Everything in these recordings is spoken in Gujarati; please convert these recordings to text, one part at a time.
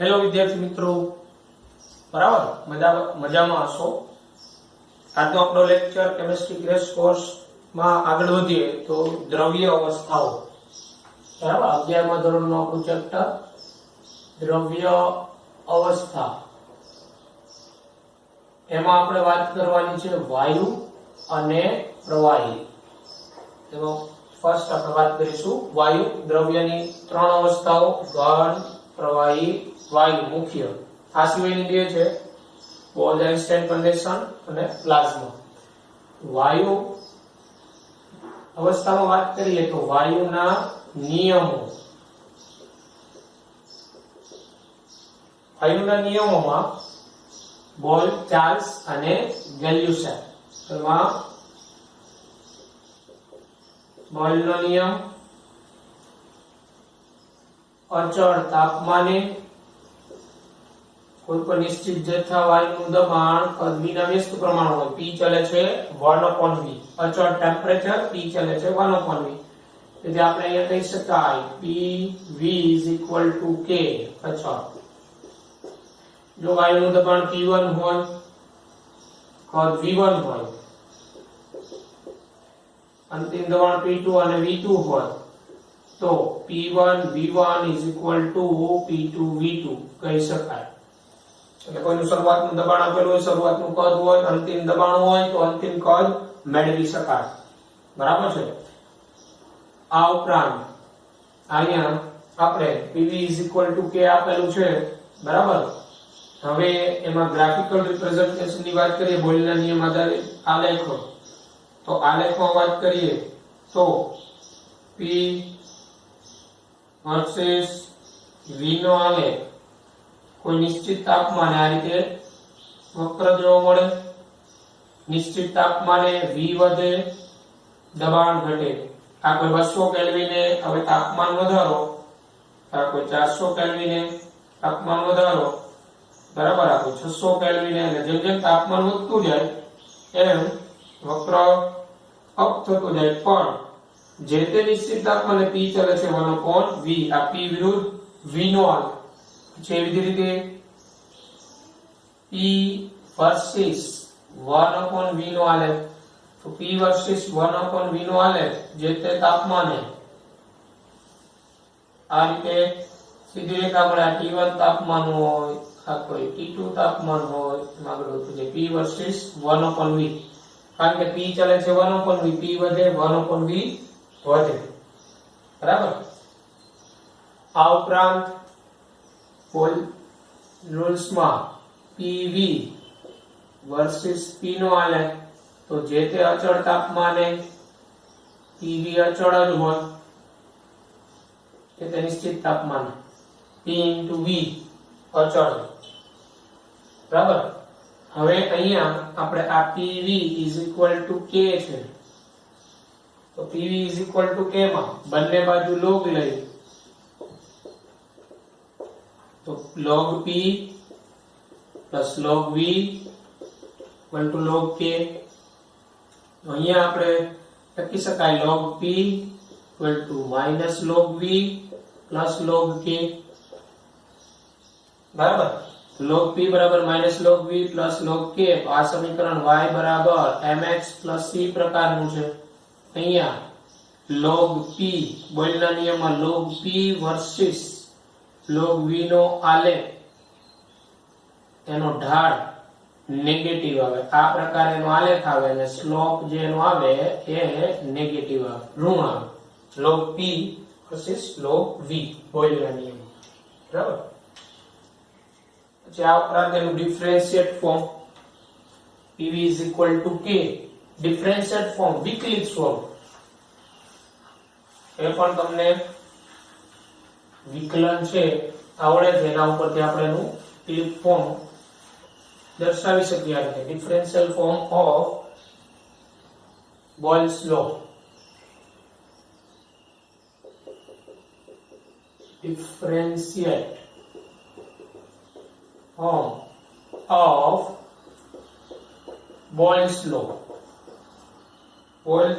હેલો વિદ્યાર્થી મિત્રો, બરાબર મજામાં હશો? આજનો આપણો લેક્ચર કેમિસ્ટ્રી ક્રેશ કોર્સ માં આગળ વધીએ તો દ્રવ્ય અવસ્થાઓ, બરાબર 11મા ધોરણનું આપણું ચેપ્ટર દ્રવ્ય અવસ્થા. એમાં આપણે વાત કરવાની છે વાયુ અને પ્રવાહી. એમાં ફર્સ્ટ આપણે વાત કરીશું વાયુ. દ્રવ્યની ત્રણ અવસ્થાઓ, ઘન, પ્રવાહી, વાયુ મુખ્ય. આ સિવાયની બે છે, બોલ્સ-આઇન્સ્ટાઇન કન્ડેન્સન અને પ્લાઝ્મા. વાયુ અવસ્થામાં વાત કરીએ તો વાયુના નિયમો. વાયુના નિયમોમાં બોલ, ચાર્લ્સ અને ગેલ્યુસેક. એમાં બોલનો નિયમ અચળ તાપમાને કોઈ પણ નિશ્ચિત જથ્થા વાયુનું દબાણ વિના વ્યસ્ત પ્રમાણ હોય. P ચલે છે 1/V. અચળ ટેમ્પરેચર, P ચલે છે 1/V. તેથી આપણે અહીંયા કહી શકાય PV = K અચળ. જો વાયુનું દબાણ P1 હોય, કદ V1 હોય, અંતિમ દબાણ P2 અને V2 હોય તો P1 V1 = P2 V2 કહી શકાય. એટલે કોઈનું શરૂઆતનું દબાણ આપેલું હોય, શરૂઆતનું કદ હોય, અંતિમ દબાણ હોય તો અંતિમ કદ મેળવી શકાય. બરાબર છે. આ ઉપરાંત અહીંયા આપણે PV = K આપેલું છે, બરાબર. હવે એમાં ગ્રાફિકલ રિપ્રેઝન્ટેશન ની વાત કરીએ, બોયલના નિયમ આધારિત આલેખો. તો આલેખમાં વાત કરીએ તો P વર્સિસ V નો આલેખ કોઈ નિશ્ચિત તાપમાને આ રીતે વક્ર જોવા મળે. નિશ્ચિત તાપમાને V વધે, દબાણ ઘટે. આ કોઈ 200 કેલ્વિને હવે તાપમાન વધારો, આ કોઈ 400 કેલ્વિને તાપમાન વધારો, બરાબર. આ કોઈ 600 કેલ્વિને. એટલે જેમ જેમ તાપમાન વધતું જાય એમ વક્ર અપ થતો જાય, પણ જે તે નિશ્ચિત તાપમાને P ચલે છે 1/V. આ P વિરુદ્ધ V નો આલેખ છે. એવી રીતે P વર્સિસ 1/V નો આલેખ. તો P વર્સિસ 1/V નો આલેખ જે તે તાપમાને આ રીતે સીધી રેખા મળે. આ T1 તાપમાન હોય, આ કોઈ T2 તાપમાન હોય, આગળ વધતું જાય P વર્સિસ 1/V. કારણ કે P ચલે છે 1/V, P વધે 1/V વધે, બરાબર. આ ઉપરાંત બોલ રૂલ્સમાં PV વર્સિસ P નો આલેખ. તો જે તે અચળ તાપમાને PV અચળ જ હોય, કે તે નિશ્ચિત તાપમાને P * V અચળ, બરાબર. હવે અહીંયા આપણે આ PV = K છે. તો PV = K માં બંને બાજુ log લઈ તો log P plus log V = log K. અહીંયા આપણે લખી શકાય log P - log V plus log K, બરાબર. log P - log V plus log K. આ સમીકરણ y = mx plus c પ્રકારનું છે. અહીંયા log P, બોયલના નિયમમાં log P versus log V નો આલેખ, એનો ઢાળ નેગેટિવ આવે. આ પ્રકારેનો આલેખ આવે અને સ્લોપ જેનો આવે એ નેગેટિવ આવે, ઋણ આવે. log P versus log V બોયલના નિયમ, બરાબર. પછી આ ઉપરાંત એનું differentiate form PV = K. Differentiate form વિકલિત સ્વરૂપ એ પણ તમને વિકલન છે આવડે છે, એના ઉપરથી આપણે એનું ક્લિપ ફોર્મ દર્શાવી શકીએ. આ રીતે differential form of Boyle's law. Differentiate form of Boyle's law. Boyle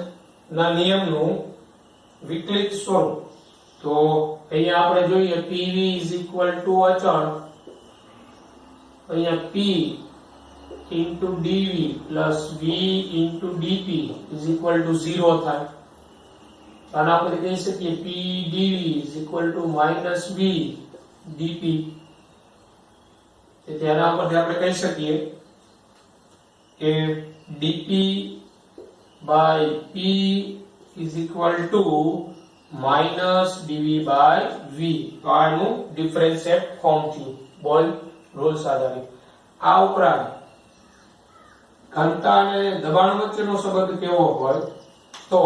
ના નિયમનું વિકલિત સ્વરૂપ. તો અહીંયા આપણે જોઈએ PV = અચળ અહીંયા P into dV plus V into dP is equal to 0 થાય. આના આપણે કહી શકીએ P dV is equal to minus V dP. તેથી આના પરથી આપણે કહી શકીએ કે dP by P is equal to minus dV by V. તો આનું ડિફરન્શિએટ ફોર્મ થયું બોલ રૂલ્સ આધારિત. આ ઉપરાંત ઘનતા અને દબાણ વચ્ચેનો સંબંધ કેવો હોય તો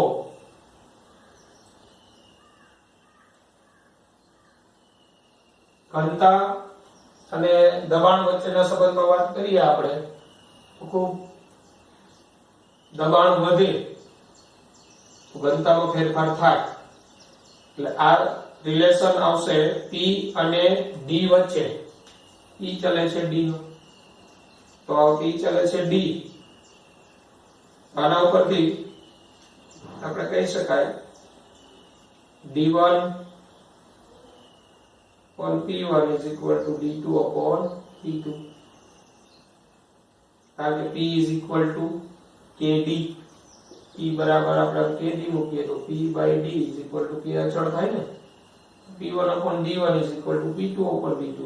ઘનતા અને દબાણ વચ્ચેના સંબંધમાં વાત કરીએ આપણે તો ખૂબ દબાણ વધે તો ઘનતામાં ફેરફાર થાય. એટલે આ રિલેશન આવશે P અને D વચ્ચે. P ચલે છે D નો તો P ચલે છે D. આના ઉપરથી આપણે કહી શકાય D1 on P1 is equal to D2 upon P2. કારણ કે P is equal to KD. P બરાબર આપણે KD મૂકીએ તો P by D is equal to K અચળ થાય ને. P1 upon D1 is equal to P2 upon D2.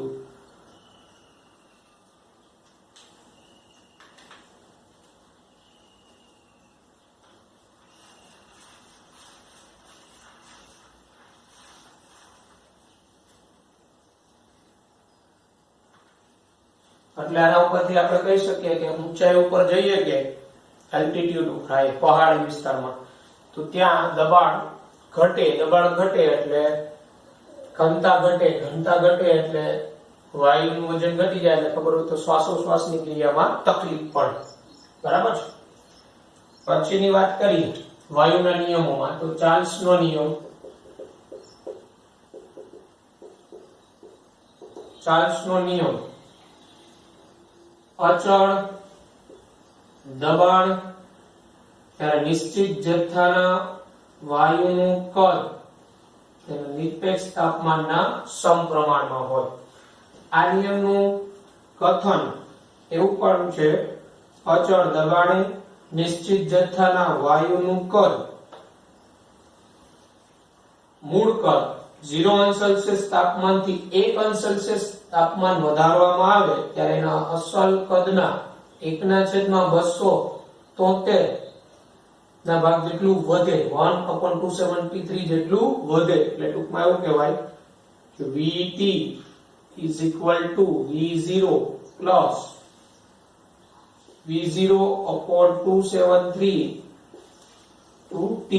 એટલે આના ઉપરથી આપણે કહી શકીએ કે ઊંચાઈ ઉપર જઈએ કે એલ્ટિટ્યુડ ઉપર પહાડી વિસ્તારમાં તો ત્યાં દબાણ ઘટે એટલે ઘનતા ઘટે એટલે વાયુનું વજન ઘટી જાય એટલે ખબર હોય તો શ્વાસોશ્વાસની ક્રિયામાં તકલીફ પડે. બરાબર છે. પછીની વાત કરીએ વાયુના નિયમોમાં તો ચાર્લ્સનો નિયમ અચળ દબાણ ત્યારે નિશ્ચિત જથ્થાના વાયુનું કદ તેના નિરપેક્ષ તાપમાનના સમપ્રમાણમાં હોય. આ નિયમનું કથન એવું પણ છે અચળ દબાણે નિશ્ચિત જથ્થાના વાયુનું કદ મૂળ કદ 0°C તાપમાનથી 1°C તાપમાન વધારવામાં આવે ત્યારે એના અસલ કદના 1/273 ના ભાગ જેટલું વધે 1/273 જેટલું વધે. એટલે ટૂંકમાં એવું કહેવાય કે VT is equal to V0 plus V0/273 to T.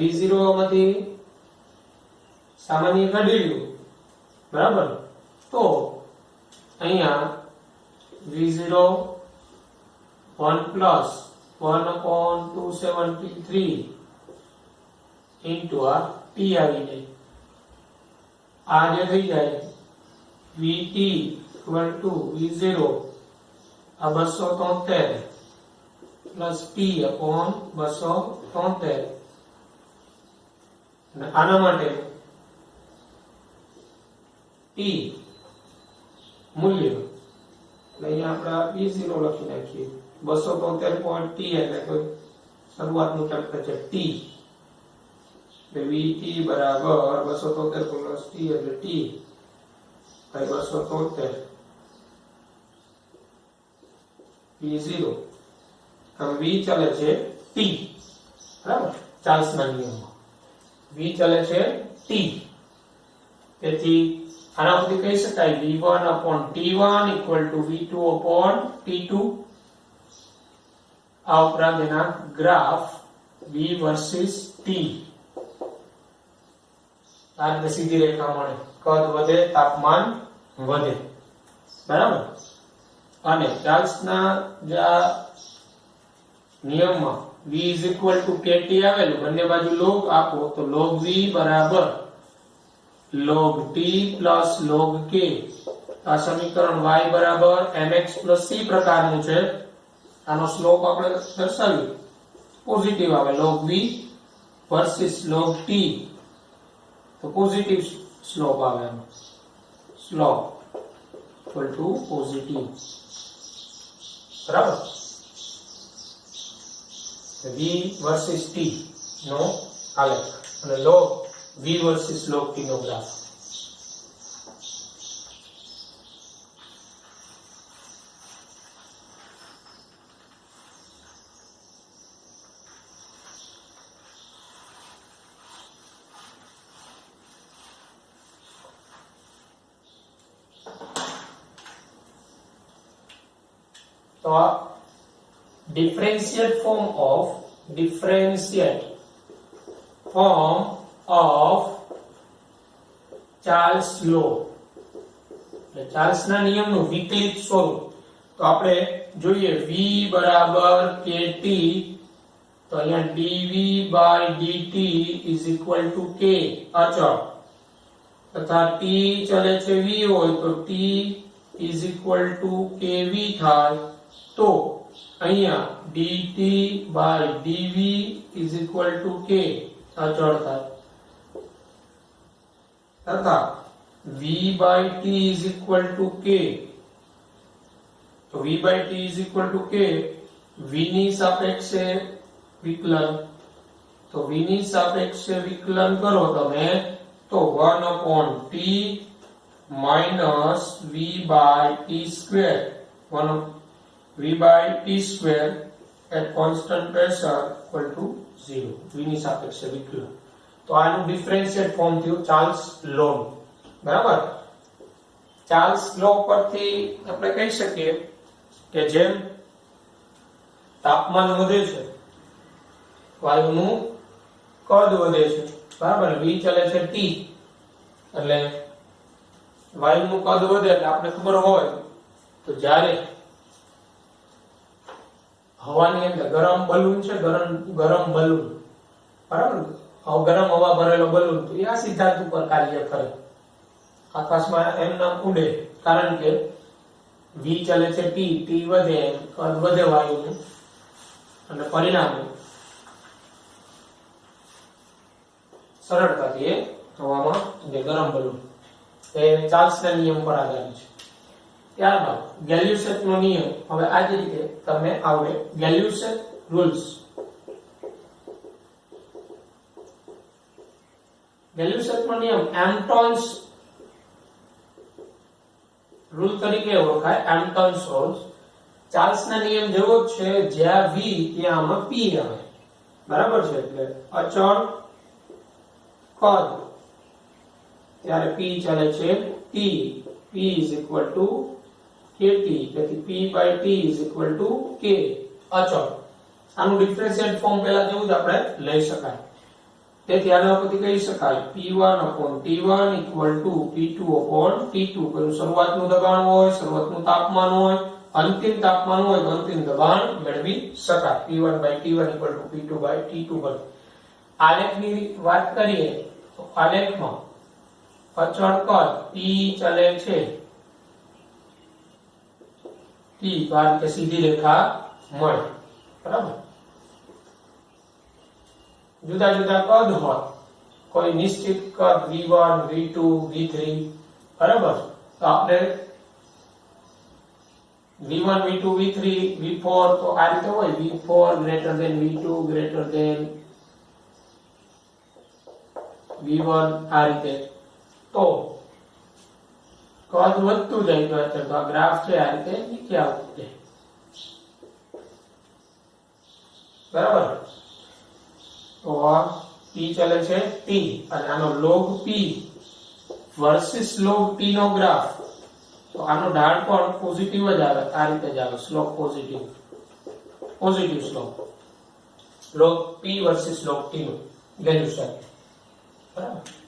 V0 માંથી સામાન્ય કાઢી લ્યો. બરાબર. તો અહીંયા V0 1 plus 1/273 into આ T આવી જાય. આ જે થઈ જાય VT equal to V0 આ 273 plus T upon 273 અને આના માટે T મૂલ્ય એટલે અહીંયા આપણે B0 લખી નાખીએ 273.T એટલે કોઈ શરૂઆતનું કેરેક્ટર છે T. એટલે VT બરાબર 273 plus T એટલે T by 273 V0. હવે V ચલે છે T. બરાબર. ચાર્લ્સના નિયમમાં V ચલે છે T. તેથી આના પરથી કહી શકાય V1 upon T1 equal to V2 upon T2. આ ઉપરાંત એના ગ્રાફ V versus T આ રીતે સીધી રેખા મળે. કદ વધે તાપમાન વધે. બરાબર. અને ચાર્લ્સના જે નિયમમાં V is equal to KT આવેલું બંને બાજુ log આપો તો log V બરાબર log T plus log K. આ સમીકરણ y બરાબર mx plus c પ્રકારનું છે. આનો સ્લોપ આપણે દર્શાવ્યું પોઝિટિવ આવે log V versus log T તો પોઝિટિવ સ્લોપ આવે. Slope equal to positive. બરાબર. V વર્સિસ T નો આલેખ અને log V versus log T નો ગ્રાફ. તો આ differentiate form of Charles law, એટલે ચાર્લ્સ ના નિયમનું વિકલિત સ્વરૂપ. તો આપણે જોઈએ v બરાબર kt, તો અહીંયા dv by dt is equal to k અચળ, તથા t ચલે છે v હોય તો t is equal to kv થાય. તો અહીંયા dt by dv is equal to k અચળ થાય, તથા v by t is equal to k. તો v by t is equal to k, v ની સાપેક્ષે વિકલન, તો v ની સાપેક્ષે વિકલન કરો તમે તો 1/t minus v by t square, v by t square at constant pressure equal to 0. v ની સાપેક્ષે વિકલન. તો આનું ડિફરન્શિએટ ફોર્મ થયું ચાર્લ્સ લો. બરાબર. ચાર્લ્સ લો પરથી આપણે કહી શકીએ કે જેમ તાપમાન વધે છે, વાયુનું કદ વધે છે. બરાબર. v ચલે છે t, એટલે વાયુનું કદ વધે એટલે આપણે ખબર હોય તો જ્યારે હવાની અંદર ગરમ બલૂન છે, ગરમ બલૂન, બરાબર, ગરમ હવા ભરેલો બલૂન, તો એ આ સિદ્ધાંત ઉપર કાર્ય કરે. આકાશમાં એમ નામ ઉડે, કારણ કે v ચલે છે t, t વધે, કદ વધે વાયુનું, અને પરિણામે સરળતાથી એ હવામાં જે ગરમ બલૂન, એ ચાર્લ્સના નિયમ પર આધારિત છે. ત્યારબાદ ગેલ્યુસેટ નો નિયમ. હવે આ જ રીતે તમને આવડે ગેલ્યુસેટ રૂલ્સ. ગેલ્યુસેટ નો નિયમ એમ્ટોન્સ રૂલ તરીકે ઓળખાય, એમ્ટોન્સ રૂલ્સ. ચાર્લ્સ ના નિયમ જેવો જ છે, જ્યાં v ત્યાં આમાં p આવે. બરાબર છે. એટલે અચળ કદ ત્યારે p ચલે છે t, p is equal to kt, તેથી p by t is equal to k અચળ. આનું ડિફરન્શિએટ ફોર્મ પહેલા જેવું જ આપણે લઈ શકાય. તેથી આના પરથી કહી શકાય p1/t1 equal to p2/t2. પેલું શરૂઆતનું દબાણ હોય, શરૂઆતનું તાપમાન હોય, અંતિમ તાપમાન હોય તો અંતિમ દબાણ મેળવી શકાય. p1/t1 equal to p2/t2 પર. આલેખની વાત કરીએ તો આલેખમાં અચળ કદ p ચલે છે t, તો આ રીતે સીધી રેખા મળે. બરાબર. જુદા જુદા કદ હોય, કોઈ નિશ્ચિત કદ v1, v2, v3, બરાબર, તો આપણે v1, v2, v3, v4 તો આ રીતે હોય, v4 greater than v2 greater than v1 આ રીતે. તો કદ વધતું જાય તો આ ગ્રાફ છે આ રીતે નીચે આવતું જાય. બરાબર. તો આ p ચલે છે t, અને આનો log p versus log t નો ગ્રાફ. તો આનો ઢાળ પણ પોઝિટિવ જ આવે, આ રીતે જ આવે, slope positive slope, log p versus log t નો વેલ્યુ સાથે. બરાબર.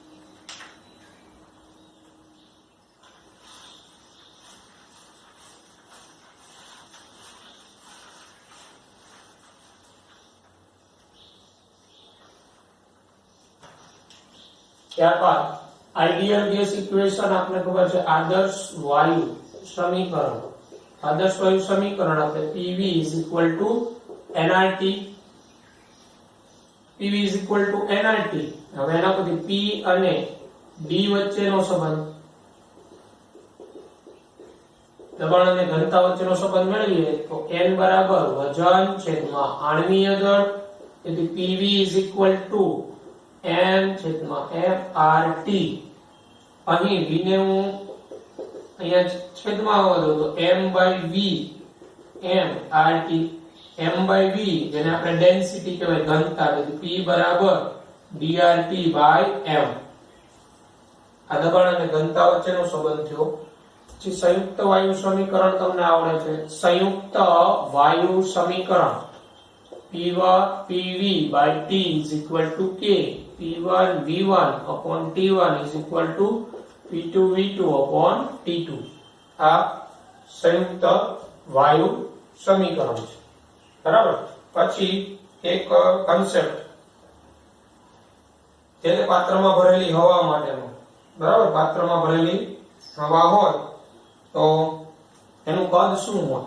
ત્યારબાદ આઈડિયલ ગેસ ઇક્વેશન આપણે ખબર છે, આદર્શ વાયુ સમીકરણ. આદર્શ વાયુ સમીકરણ આપણે PV is equal to nRT. PV is equal to nRT. હવે એના પછી P અને D વચ્ચેનો સંબંધ. દબાણ અને ઘનતા વચ્ચેનો સંબંધ મેળવીએ તો n બરાબર વજન છેદમાં આણ્વીય દળ, તેથી PV n છેદમાં FRT. અહીં v ને હું અહીંયા છેદમાં આવવા દઉં તો m/v m/RT. m/v જેને આપણે ડેન્સિટી કહેવાય, ઘનતા, તેથી P બરાબર dRT/m. આ દબાણ અને ઘનતા વચ્ચેનો સંબંધ થયો. પછી સંયુક્ત વાયુ સમીકરણ તમને આવડે છે. સંયુક્ત વાયુ સમીકરણ PV/T = K, P1V1/T1 = P2V2/T2. આ સંયુક્ત વાયુ સમીકરણ છે. બરાબર. પછી એક કન્સેપ્ટ, જે પાત્રમાં ભરેલી હવા માટેનો, બરાબર, પાત્રમાં ભરેલી હવા હોય તો એનું કદ શું હોય?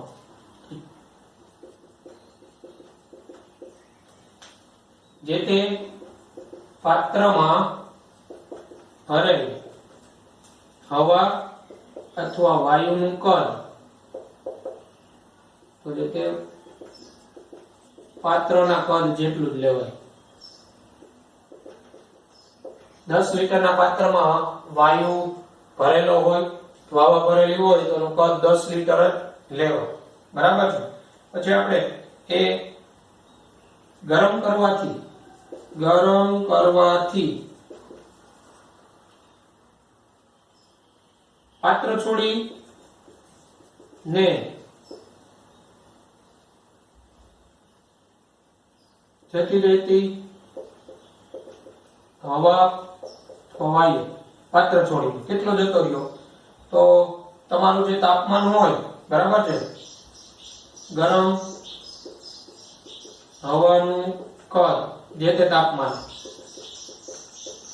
જે તે પાત્રમાં ભરેલી હવા અથવા વાયુનું કદ, તો જે તે પાત્રના કદ જેટલું જ લેવાય. 10 લીટરના પાત્રમાં વાયુ ભરેલો હોય, હવા ભરેલી હોય તો એનું કદ 10 લીટર જ લેવાય. બરાબર છે. પછી આપણે એ ગરમ કરવાથી પાત્ર છોડી ને જતી રહેતી હવા વાયુ પાત્ર છોડી કેટલો જતો રહ્યો? તો તમારું જે તાપમાન હોય, બરાબર છે, ગરમ હવાનું કદ જે તે તાપમાન,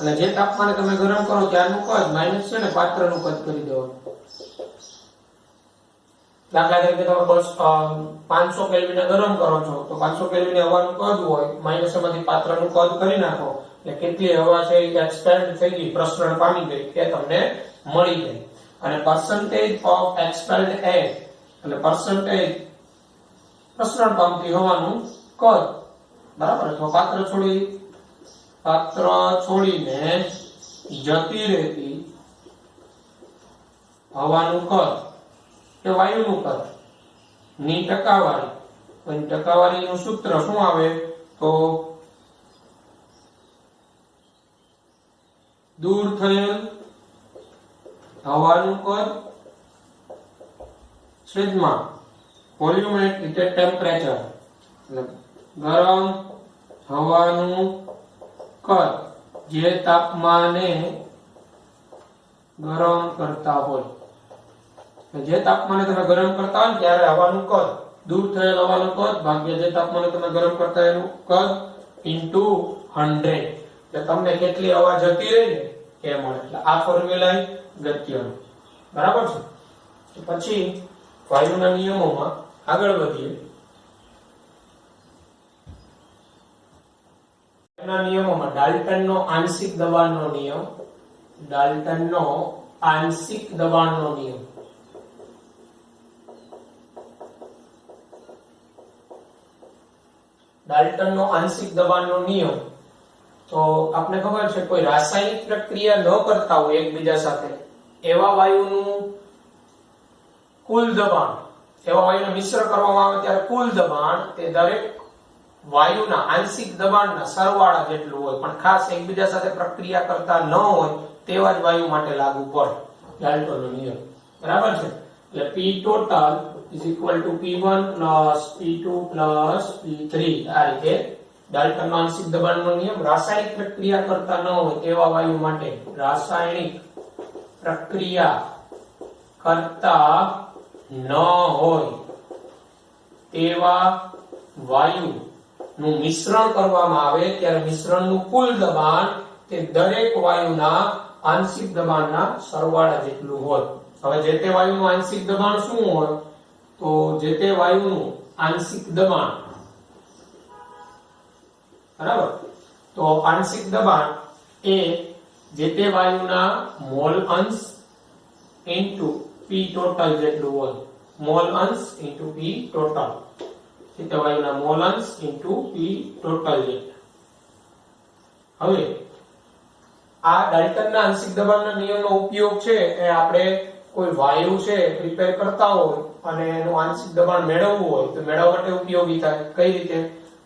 અને જે તાપમાને તમે ગરમ કરો ત્યારનું કદ માઈનસ છે ને પાત્રનું કદ કરી દેવાનું. દાખલા તરીકે તમે 500 કેલ્વિન ગરમ કરો છો તો 500 કેલ્વિન હવાનું કદ હોય, માઈનસ માંથી પાત્રનું કદ કરી નાખો એટલે કેટલી હવા છે એ એક્સપેન્ડ થઈ ગઈ, પ્રસરણ પામી ગઈ, એ તમને મળી ગઈ. અને percentage of expelled air એટલે percentage પ્રસરણ પામતી હવાનું કદ, બરાબર. તો પાત્ર છોડીને જતી રહેતી હવાનું કદ કે વાયુનું કદ ની ટકાવારી, અને ટકાવારીનું સૂત્ર શું આવે? તો દૂર થયેલ હવાનું કદ છેદમાં વોલ્યુમેટ્રિક ટેમ્પરેચર, ગરમ હવાનું કદ જે તાપમાને ગરમ કરતા હોય, જે તાપમાને તમે ગરમ કરતા હોય ત્યારે હવાનું કદ, દૂર થયેલ હવાનું કદ ભાગ્યા જે તાપમાને તમે ગરમ કરતા એનું કદ ઇન્ટુ 100, એટલે તમને કેટલી હવા જતી રહી એ મળે. એટલે આ ફોર્મ્યુલા ગત્યનો, બરાબર છે. પછી વાયુના નિયમોમાં આગળ વધીએ. નિયમોમાં ડાલ્ટનનો આંશિક દબાણનો નિયમ, ડાલ્ટનનો આંશિક દબાણનો નિયમ. ડાલ્ટનનો આંશિક દબાણનો નિયમ, તો આપણે ખબર છે કોઈ રાસાયણિક પ્રક્રિયા ન કરતા હોય એકબીજા સાથે એવા વાયુનું કુલ દબાણ, એવા વાયુને મિશ્ર કરવામાં આવે ત્યારે કુલ દબાણ તે દરેક વાયુના આંશિક દબાણના સરવાળા જેટલું હોય, પણ ખાસ એકબીજા સાથે પ્રક્રિયા કરતા ન હોય તેવા જ વાયુ માટે લાગુ પડે ડાલ્ટનનો નિયમ. બરાબર છે. એટલે P total = P1 + P2 + P3. આ રીતે ડાલ્ટનનો આંશિક દબાણનો નિયમ રાસાયણિક પ્રક્રિયા કરતા ન હોય તેવા વાયુ માટે, રાસાયણિક પ્રક્રિયા કરતા ન હોય તેવા વાયુ નું મિશ્રણ કરવામાં આવે ત્યારે મિશ્રણનું કુલ દબાણ તે દરેક વાયુના આંશિક દબાણના સરવાળા જેટલું હોય. હવે જે તે વાયુનું આંશિક દબાણ શું હોય? તો જે તે વાયુનું આંશિક દબાણ, બરાબર, તો આંશિક દબાણ એ જે તે વાયુના મોલ અંશ ઇન્ટુ P ટોટલ જેટલું હોય, મોલ અંશ ઇન્ટુ P ટોટલ, શીતળ વાયુના મોલ અંશ ઇન્ટુ P ટોટલ જેટલા. હવે આ ડાલ્ટનના આંશિક દબાણના નિયમનો ઉપયોગ છે એ આપણે કોઈ વાયુ છે પ્રિપેર કરતા હોય અને એનું આંશિક દબાણ મેળવવું હોય તો મેળવવા માટે ઉપયોગી થાય. કઈ રીતે?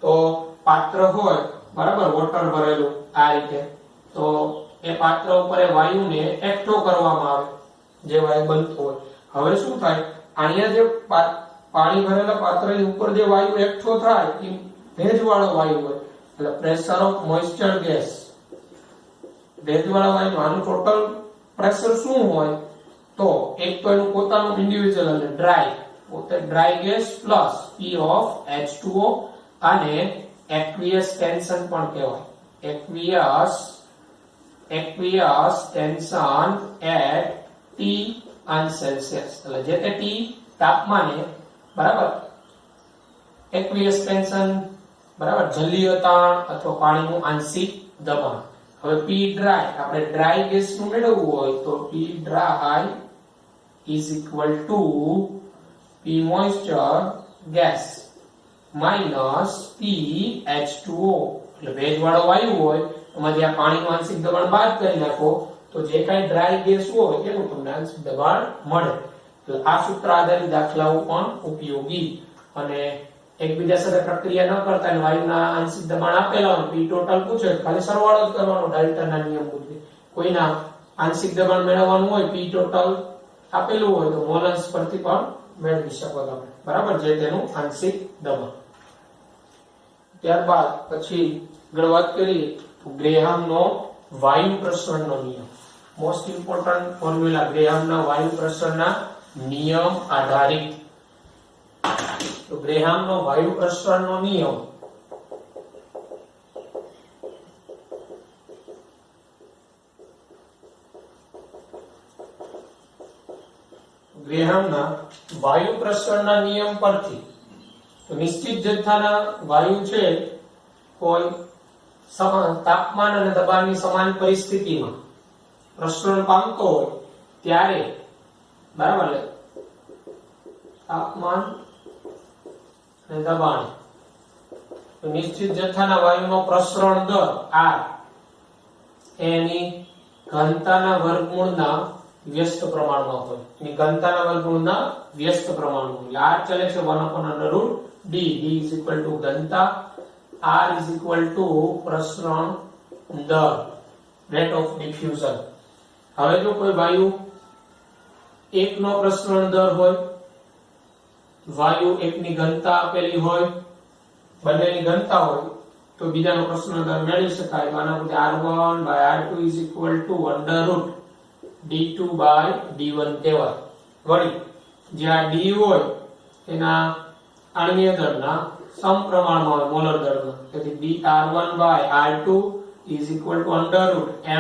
તો પાત્ર હોય બરાબર, વોટર ભરેલું આ રીતે, તો એ પાત્ર ઉપર એ વાયુને એકઠો કરવામાં આવે જે વાયુ બનતો હોય. હવે શું થાય, અહીંયા જે પાણી ભરેલા પાત્રની ઉપર જે વાયુ એકઠો થાય એ ભેજવાળો વાયુ હોય, એટલે પ્રેશર ઓફ મોઇસ્ચર ગેસ, ભેજવાળા વાયુનું આનું ટોટલ પ્રેશર શું હોય તો એક તો એનું પોતાનું ઇન્ડિવિડ્યુઅલ એટલે ડ્રાય, પોતે dry gas plus P of H2O અને એક્વિયસ ટેન્શન પણ કહેવાય. એક્વિયસ ટેન્શન એટ T અંશ સેલ્સિયસ, એટલે જે તે T તાપમાને બરાબર એક્વિયસ ટેન્શન બરાબર જલીય તાણ અથવા પાણીનું આંશિક દબાણ. હવે P ડ્રાય, આપણે ડ્રાય ગેસ નું મેળવવું હોય તો P dry is equal to P moisture gas minus P H2O, એટલે ભેજવાળો વાયુ હોય એમાંથી આ પાણીનું આંશિક દબાણ બાદ કરી નાખો તો જે કાંઈ ડ્રાય ગેસ હોય એનું તમને આંશિક દબાણ મળે. એટલે આ સૂત્ર આધારિત દાખલાઓ પણ ઉપયોગી, અને એકબીજા સાથે પ્રક્રિયા ન કરતા અને વાયુના આંશિક દબાણ આપેલા હોય P ટોટલ પૂછે ખાલી સરવાળો જ કરવાનો ડાલ્ટનના નિયમ મુજબ. કોઈના આંશિક દબાણ મેળવવાનું હોય P ટોટલ આપેલું હોય તો મોલ અંશ પરથી પણ મેળવી શકો તમે બરાબર, જે તેનું આંશિક દબાણ. ત્યારબાદ પછી આગળ વાત કરીએ તો ગ્રેહામનો વાયુ પ્રસરણનો નિયમ, મોસ્ટ ઇમ્પોર્ટન્ટ ફોર્મ્યુલા ગ્રેહામના વાયુ પ્રસરણના નિયમ આધારિત. તો ગ્રેહામનો વાયુ પ્રસરણનો નિયમ ગ્રેહામના વાયુ પ્રસરણના નિયમ પરથી તો નિશ્ચિત જથ્થાના વાયુ છે કોઈ તાપમાન અને દબાણની સમાન પરિસ્થિતિમાં પ્રસરણ પામતો હોય ત્યારે બરાબર તાપમાન અને દબાણ તો નિશ્ચિત જથ્થાના વાયુનો પ્રસરણ દર R એની ઘનતાના વર્ગમૂળના વ્યસ્ત પ્રમાણમાં હોય, એની ઘનતાના વર્ગમૂળના વ્યસ્ત પ્રમાણમાં હોય. R ચલે છે 1/√d, d is equal to ઘનતા, R is equal to પ્રસરણ દર, rate of diffusion. હવે જો કોઈ વાયુ એકનો પ્રસરણ દર હોય, વાયુ એકની ઘનતા આપેલી હોય, બંનેની ઘનતા હોય તો બીજાનો પ્રસરણ દર મેળવી શકાય. આના પરથી R1/R2 is equal to d2/d1 કહેવાય. વળી જ્યાં d હોય એના આણ્વીય દળના સમપ્રમાણમાં હોય મોલર દળના, તેથી R1/R2 is equal to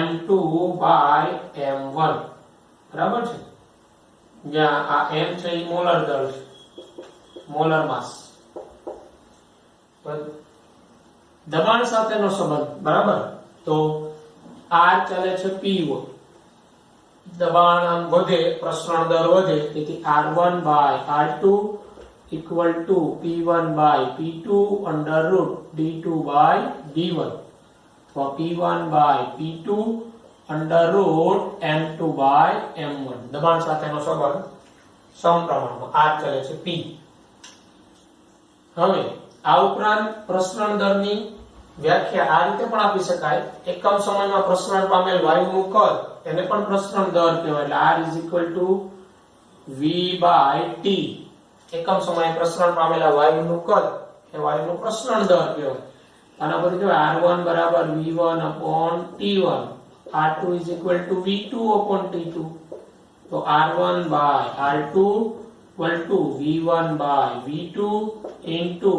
m2/m1 બરાબર છે. જ્યાં આ m છે એ મોલર દળ છે, મોલર માસ. દબાણ સાથેનો સંબંધ બરાબર, તો R ચાલે છે P હોય, દબાણ આમ વધે, પ્રસરણ દર વધે, તેથી R1/R2 equal to P1/P2 √d2/d1, તો P1/P2 √m2/m1. દબાણ સાથેનો સંબંધ સમપ્રમાણમાં R ચાલે છે P. હવે આ ઉપરાંત પ્રસરણ દરની વ્યાખ્યા આ રીતે પણ આપી શકાય, એકમ સમયમાં પ્રસરણ પામેલ વાયુનું કદ એને પણ પ્રસરણ દર કહેવાય. એટલે R is equal to V/T, એકમ સમયે પ્રસરણ પામેલા વાયુનું કદ એ વાયુનું પ્રસરણ દર કહેવાય. આના પરથી જો R1 બરાબર V1/T1, R2 is equal to V2/T2, તો R1/R2 equal to V1/V2 into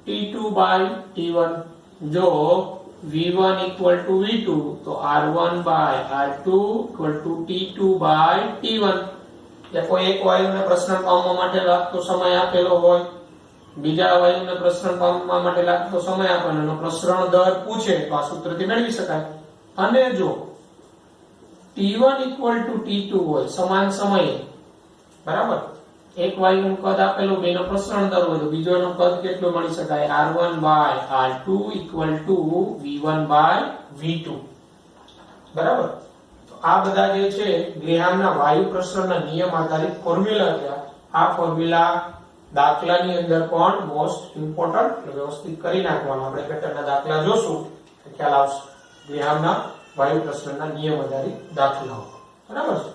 T2/T1. જો V1 equal to V2 તો R1/R2 equal to T2/T1. કોઈ એક વાયુને પ્રસરણ પામવા માટે લાગતો સમય આપેલો હોય, બીજા વાયુને પ્રસરણ પામવા માટે લાગતો સમય આપેલો, પ્રસરણ દર પૂછે તો આ સૂત્રથી મેળવી શકાય. અને જો T1 ઇક્વલ ટુ T2 હોય સમાન સમયે, બરાબર, એક વાયુનું કદ આપેલું, બેનો પ્રસરણ દર હોય તો બીજોનું કદ કેટલું મળી શકાય? R1 by R2 equal to V1 by V2, બરાબર. તો આ બધા જે છે ગ્રેહામના વાયુ પ્રસરણના નિયમ આધારિત ફોર્મ્યુલા છે. આ ફોર્મ્યુલા દાખલાની અંદર પણ મોસ્ટ ઇમ્પોર્ટન્ટ, વ્યવસ્થિત કરી નાખવાના. આપણે પેટર્નના દાખલા જોશું તો ખ્યાલ આવશે ગ્રેહામના વાયુ પ્રસરણના નિયમ આધારિત દાખલાઓ, બરાબર છે.